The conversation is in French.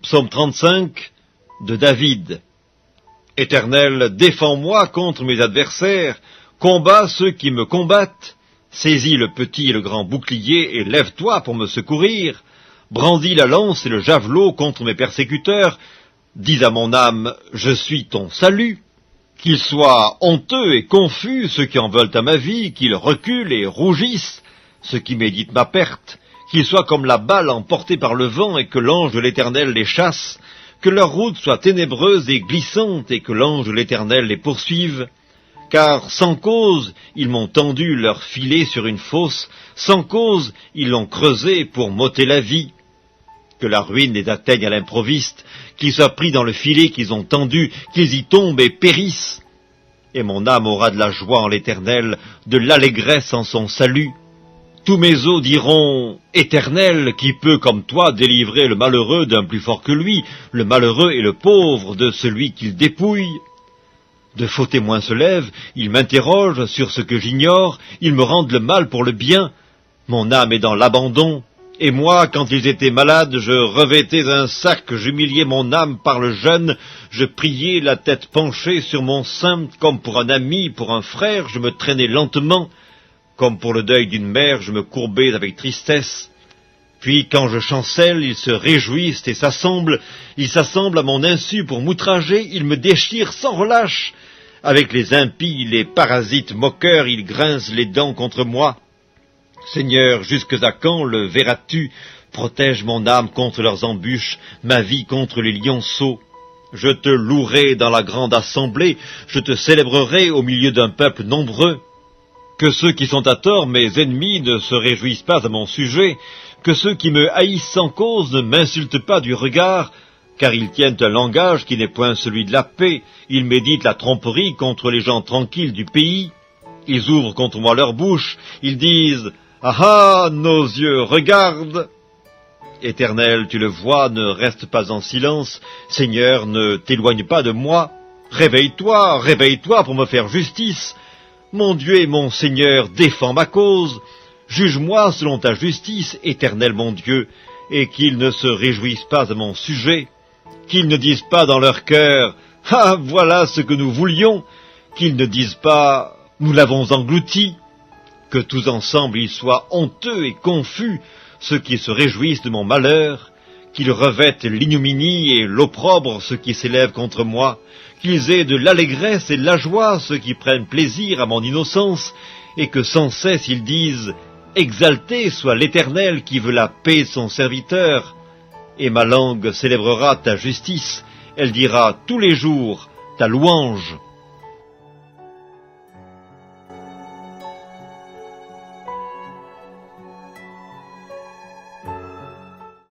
Psaume 35 de David. Éternel, défends-moi contre mes adversaires, combats ceux qui me combattent, saisis le petit et le grand bouclier et lève-toi pour me secourir, brandis la lance et le javelot contre mes persécuteurs, dis à mon âme, je suis ton salut. Qu'ils soient honteux et confus ceux qui en veulent à ma vie, qu'ils reculent et rougissent ceux qui méditent ma perte, qu'ils soient comme la balle emportée par le vent et que l'ange de l'Éternel les chasse, que leur route soit ténébreuse et glissante et que l'ange de l'Éternel les poursuive. Car sans cause, ils m'ont tendu leur filet sur une fosse, sans cause, ils l'ont creusé pour m'ôter la vie. Que la ruine les atteigne à l'improviste, qu'ils soient pris dans le filet qu'ils ont tendu, qu'ils y tombent et périssent. Et mon âme aura de la joie en l'Éternel, de l'allégresse en son salut. Tous mes os diront, Éternel, qui peut comme toi délivrer le malheureux d'un plus fort que lui, le malheureux et le pauvre de celui qu'il dépouille. De faux témoins se lèvent, ils m'interrogent sur ce que j'ignore, ils me rendent le mal pour le bien. Mon âme est dans l'abandon. Et moi, quand ils étaient malades, je revêtais un sac, j'humiliais mon âme par le jeûne, je priais la tête penchée sur mon sein, comme pour un ami, pour un frère, je me traînais lentement, comme pour le deuil d'une mère, je me courbais avec tristesse. Puis, quand je chancelle, ils se réjouissent et s'assemblent à mon insu pour m'outrager, ils me déchirent sans relâche. Avec les impies, les parasites moqueurs, ils grincent les dents contre moi. Seigneur, jusque à quand le verras-tu? Protège mon âme contre leurs embûches, ma vie contre les lionceaux. Je te louerai dans la grande assemblée, je te célébrerai au milieu d'un peuple nombreux. Que ceux qui sont à tort, mes ennemis, ne se réjouissent pas à mon sujet, que ceux qui me haïssent sans cause ne m'insultent pas du regard, car ils tiennent un langage qui n'est point celui de la paix, ils méditent la tromperie contre les gens tranquilles du pays. Ils ouvrent contre moi leur bouche, ils disent « Ah ah, nos yeux regardent !» Éternel, tu le vois, ne reste pas en silence. Seigneur, ne t'éloigne pas de moi. Réveille-toi, réveille-toi pour me faire justice. Mon Dieu et mon Seigneur, défends ma cause. Juge-moi selon ta justice, Éternel mon Dieu, et qu'ils ne se réjouissent pas à mon sujet. Qu'ils ne disent pas dans leur cœur « Ah, voilà ce que nous voulions !» Qu'ils ne disent pas « Nous l'avons englouti !» Que tous ensemble ils soient honteux et confus, ceux qui se réjouissent de mon malheur, qu'ils revêtent l'ignominie et l'opprobre ceux qui s'élèvent contre moi, qu'ils aient de l'allégresse et de la joie ceux qui prennent plaisir à mon innocence, et que sans cesse ils disent « Exalté soit l'Éternel qui veut la paix de son serviteur !» Et ma langue célébrera ta justice, elle dira tous les jours ta louange.